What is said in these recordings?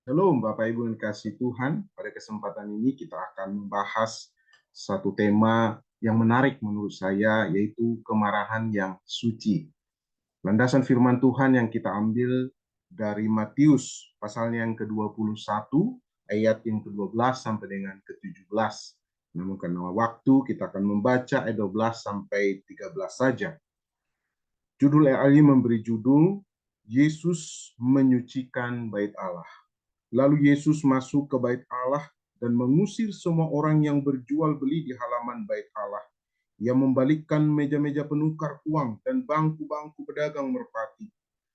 Halo Bapak Ibu yang dikasihi Tuhan, pada kesempatan ini kita akan membahas satu tema yang menarik menurut saya, yaitu kemarahan yang suci. Landasan firman Tuhan yang kita ambil dari Matius, pasalnya yang ke-21, ayat yang ke-12 sampai dengan ke-17. Namun karena waktu, kita akan membaca ayat 12 sampai 13 saja. Judul ayat ini memberi judul, Yesus menyucikan bait Allah. Lalu Yesus masuk ke bait Allah dan mengusir semua orang yang berjual beli di halaman bait Allah. Ia membalikkan meja-meja penukar uang dan bangku-bangku pedagang merpati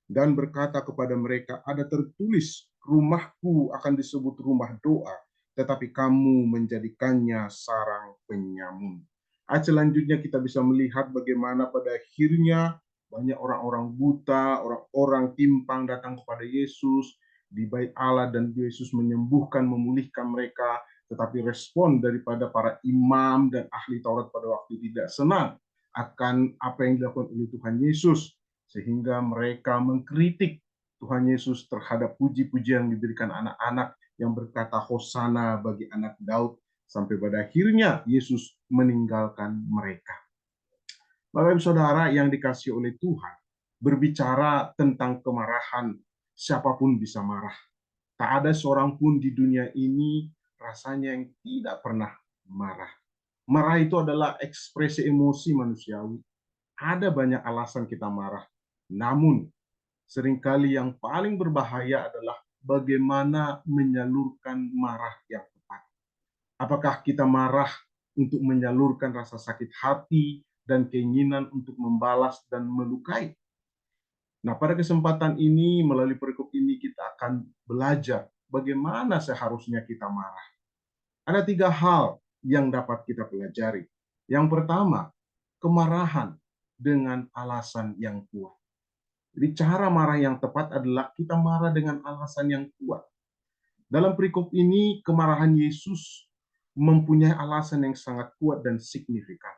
dan berkata kepada mereka, ada tertulis, rumahku akan disebut rumah doa, tetapi kamu menjadikannya sarang penyamun. Selanjutnya kita bisa melihat bagaimana pada akhirnya banyak orang-orang buta, orang-orang timpang datang kepada Yesus di bait Allah dan Yesus menyembuhkan, memulihkan mereka. Tetapi respon daripada para imam dan ahli Taurat pada waktu tidak senang akan apa yang dilakukan oleh Tuhan Yesus, sehingga mereka mengkritik Tuhan Yesus terhadap puji-pujian yang diberikan anak-anak yang berkata Hosana bagi anak Daud, sampai pada akhirnya Yesus meninggalkan mereka. Bapak Ibu Saudara yang dikasihi oleh Tuhan, berbicara tentang kemarahan, siapapun bisa marah. Tak ada seorang pun di dunia ini rasanya yang tidak pernah marah. Marah itu adalah ekspresi emosi manusiawi. Ada banyak alasan kita marah. Namun, seringkali yang paling berbahaya adalah bagaimana menyalurkan marah yang tepat. Apakah kita marah untuk menyalurkan rasa sakit hati dan keinginan untuk membalas dan melukai? Nah, pada kesempatan ini, melalui perikop ini, kita akan belajar bagaimana seharusnya kita marah. Ada tiga hal yang dapat kita pelajari. Yang pertama, kemarahan dengan alasan yang kuat. Jadi cara marah yang tepat adalah kita marah dengan alasan yang kuat. Dalam perikop ini, kemarahan Yesus mempunyai alasan yang sangat kuat dan signifikan.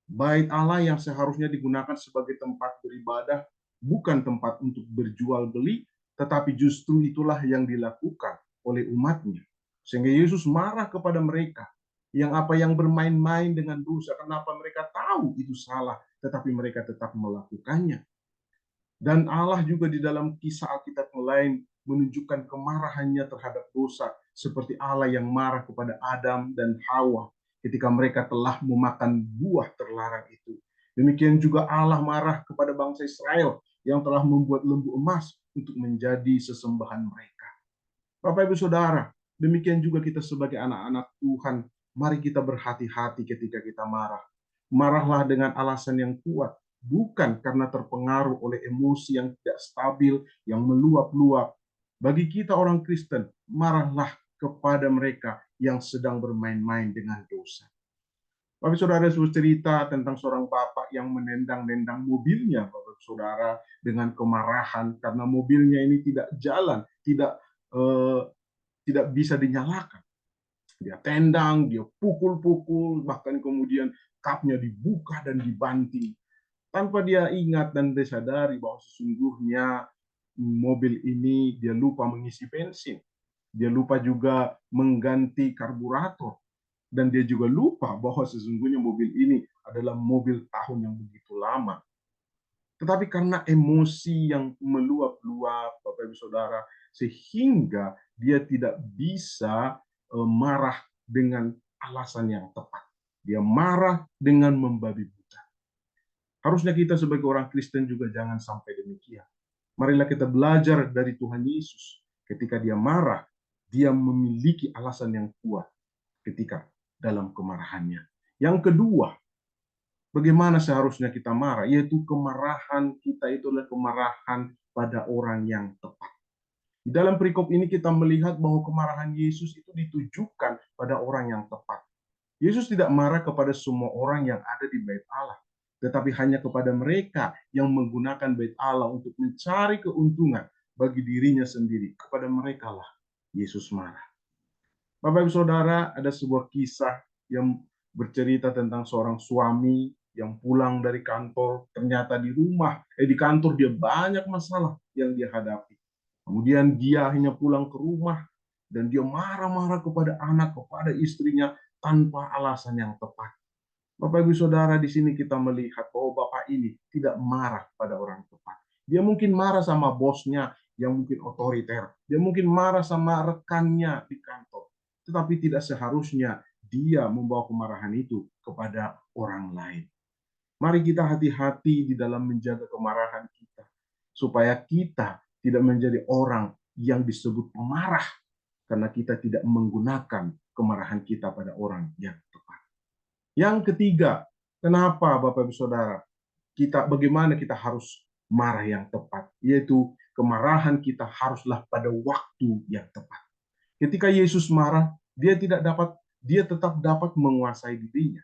Bait Allah yang seharusnya digunakan sebagai tempat beribadah bukan tempat untuk berjual beli, tetapi justru itulah yang dilakukan oleh umatnya. Sehingga Yesus marah kepada mereka yang bermain-main dengan dosa. Kenapa mereka tahu itu salah, tetapi mereka tetap melakukannya. Dan Allah juga di dalam kisah Alkitab yang lain menunjukkan kemarahannya terhadap dosa, seperti Allah yang marah kepada Adam dan Hawa ketika mereka telah memakan buah terlarang itu. Demikian juga Allah marah kepada bangsa Israel yang telah membuat lembu emas untuk menjadi sesembahan mereka. Bapak Ibu Saudara, demikian juga kita sebagai anak-anak Tuhan, mari kita berhati-hati ketika kita marah. Marahlah dengan alasan yang kuat, bukan karena terpengaruh oleh emosi yang tidak stabil, yang meluap-luap. Bagi kita orang Kristen, marahlah kepada mereka yang sedang bermain-main dengan dosa. Bapak Saudara sudah cerita tentang seorang bapak yang menendang-nendang mobilnya, Bapak Saudara, dengan kemarahan karena mobilnya ini tidak jalan, eh, tidak bisa dinyalakan. Dia tendang, dia pukul-pukul, bahkan kemudian kapnya dibuka dan dibanting. Tanpa dia ingat dan disadari bahwa sesungguhnya mobil ini dia lupa mengisi bensin. Dia lupa juga mengganti karburator. Dan dia juga lupa bahwa sesungguhnya mobil ini adalah mobil tahun yang begitu lama. Tetapi karena emosi yang meluap-luap, Bapak Ibu Saudara, sehingga dia tidak bisa marah dengan alasan yang tepat. Dia marah dengan membabi buta. Harusnya kita sebagai orang Kristen juga jangan sampai demikian. Marilah kita belajar dari Tuhan Yesus. Ketika dia marah, dia memiliki alasan yang kuat ketika dalam kemarahannya. Yang kedua, bagaimana seharusnya kita marah? Yaitu kemarahan kita itu adalah kemarahan pada orang yang tepat. Di dalam perikop ini kita melihat bahwa kemarahan Yesus itu ditujukan pada orang yang tepat. Yesus tidak marah kepada semua orang yang ada di bait Allah, tetapi hanya kepada mereka yang menggunakan bait Allah untuk mencari keuntungan bagi dirinya sendiri. Kepada mereka lah Yesus marah. Bapak Ibu Saudara, ada sebuah kisah yang bercerita tentang seorang suami yang pulang dari kantor, ternyata di kantor dia banyak masalah yang dia hadapi. Kemudian dia hanya pulang ke rumah dan dia marah-marah kepada anak, kepada istrinya tanpa alasan yang tepat. Bapak Ibu Saudara, di sini kita melihat bahwa bapak ini tidak marah pada orang tepat. Dia mungkin marah sama bosnya yang mungkin otoriter. Dia mungkin marah sama rekannya di kantor. Tetapi tidak seharusnya dia membawa kemarahan itu kepada orang lain. Mari kita hati-hati di dalam menjaga kemarahan kita, supaya kita tidak menjadi orang yang disebut pemarah, karena kita tidak menggunakan kemarahan kita pada orang yang tepat. Yang ketiga, kenapa Bapak Ibu Saudara, bagaimana kita harus marah yang tepat, yaitu kemarahan kita haruslah pada waktu yang tepat. Ketika Yesus marah, dia tetap dapat menguasai dirinya.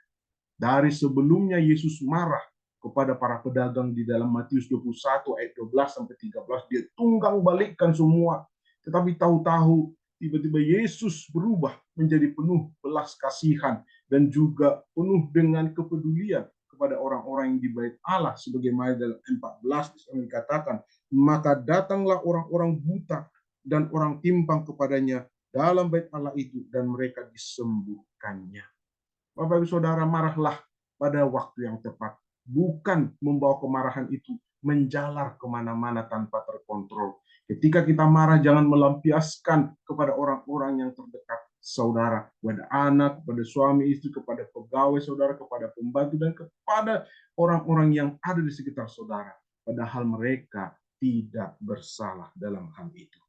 Dari sebelumnya Yesus marah kepada para pedagang di dalam Matius 21 ayat 12 sampai 13, dia tunggang balikkan semua. Tetapi tahu-tahu tiba-tiba Yesus berubah menjadi penuh belas kasihan dan juga penuh dengan kepedulian kepada orang-orang yang di bait Allah, sebagaimana dalam 14 dikatakan, maka datanglah orang-orang buta dan orang timpang kepadanya dalam bait Allah itu dan mereka disembuhkannya. Bapak Ibu Saudara, marahlah pada waktu yang tepat. Bukan membawa kemarahan itu menjalar kemana-mana tanpa terkontrol. Ketika kita marah, jangan melampiaskan kepada orang-orang yang terdekat saudara, kepada anak, kepada suami istri, kepada pegawai saudara, kepada pembantu, dan kepada orang-orang yang ada di sekitar saudara. Padahal mereka tidak bersalah dalam hal itu.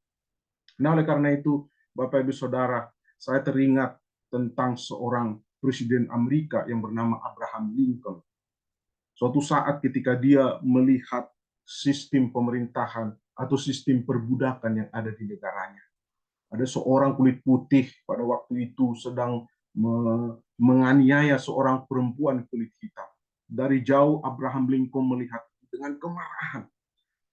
Nah, oleh karena itu, Bapak Ibu Saudara, saya teringat tentang seorang Presiden Amerika yang bernama Abraham Lincoln. Suatu saat ketika dia melihat sistem pemerintahan atau sistem perbudakan yang ada di negaranya. Ada seorang kulit putih pada waktu itu sedang menganiaya seorang perempuan kulit hitam. Dari jauh Abraham Lincoln melihat dengan kemarahan.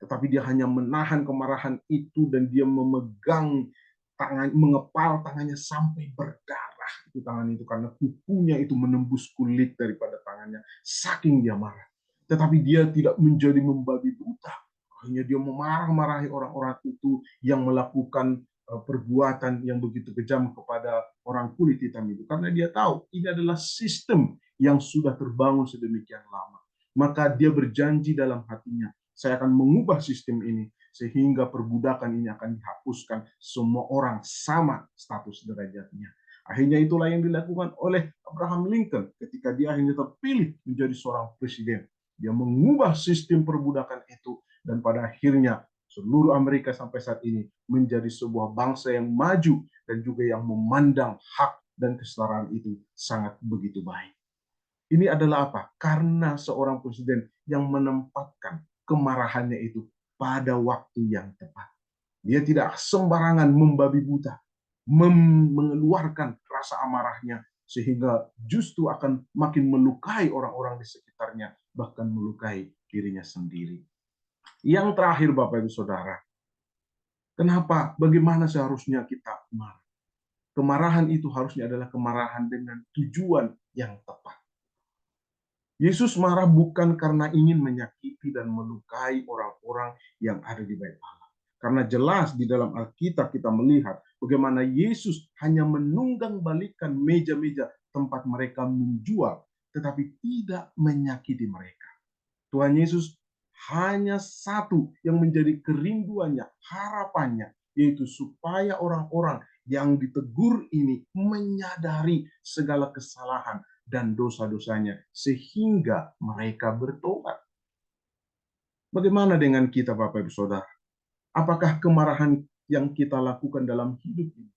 Tetapi dia hanya menahan kemarahan itu dan dia memegang tangan, mengepal tangannya sampai berdarah itu tangan itu, karena kukunya itu menembus kulit daripada tangannya, saking dia marah. Tetapi dia tidak menjadi membabi buta, hanya dia memarah-marahi orang-orang itu yang melakukan perbuatan yang begitu kejam kepada orang kulit hitam itu, karena dia tahu ini adalah sistem yang sudah terbangun sedemikian lama. Maka dia berjanji dalam hatinya, saya akan mengubah sistem ini sehingga perbudakan ini akan dihapuskan, semua orang sama status derajatnya. Akhirnya itulah yang dilakukan oleh Abraham Lincoln ketika dia akhirnya terpilih menjadi seorang presiden. Dia mengubah sistem perbudakan itu dan pada akhirnya seluruh Amerika sampai saat ini menjadi sebuah bangsa yang maju dan juga yang memandang hak dan kesetaraan itu sangat begitu baik. Ini adalah apa? Karena seorang presiden yang menempatkan kemarahannya itu pada waktu yang tepat. Dia tidak sembarangan membabi buta, mengeluarkan rasa amarahnya, sehingga justru akan makin melukai orang-orang di sekitarnya, bahkan melukai dirinya sendiri. Yang terakhir, Bapak Ibu Saudara, kenapa? Bagaimana seharusnya kita marah? Kemarahan itu harusnya adalah kemarahan dengan tujuan yang tepat. Yesus marah bukan karena ingin menyakiti dan melukai orang-orang yang ada di bait Allah. Karena jelas di dalam Alkitab kita melihat bagaimana Yesus hanya menunggang balikan meja-meja tempat mereka menjual, tetapi tidak menyakiti mereka. Tuhan Yesus hanya satu yang menjadi kerinduannya, harapannya, yaitu supaya orang-orang yang ditegur ini menyadari segala kesalahan dan dosa-dosanya sehingga mereka bertobat. Bagaimana dengan kita, Bapak Ibu Saudara? Apakah kemarahan yang kita lakukan dalam hidup ini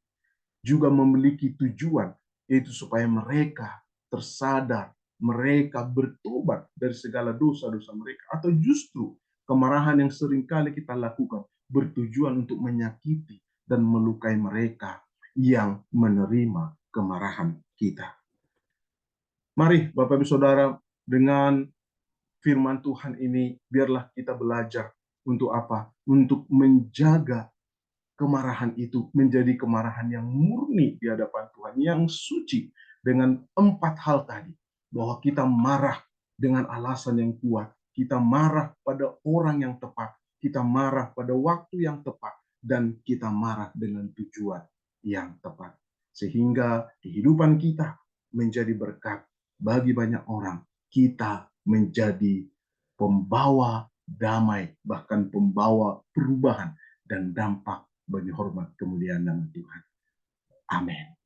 juga memiliki tujuan, yaitu supaya mereka tersadar, mereka bertobat dari segala dosa-dosa mereka, atau justru kemarahan yang seringkali kita lakukan bertujuan untuk menyakiti dan melukai mereka yang menerima kemarahan kita? Mari Bapak Ibu Saudara, dengan firman Tuhan ini biarlah kita belajar untuk apa? Untuk menjaga kemarahan itu menjadi kemarahan yang murni di hadapan Tuhan, yang suci, dengan 4 hal tadi. Bahwa kita marah dengan alasan yang kuat, kita marah pada orang yang tepat, kita marah pada waktu yang tepat, dan kita marah dengan tujuan yang tepat. Sehingga kehidupan kita menjadi berkat bagi banyak orang. Kita menjadi pembawa damai, bahkan pembawa perubahan dan dampak bagi hormat kemuliaan nama Tuhan. Amin.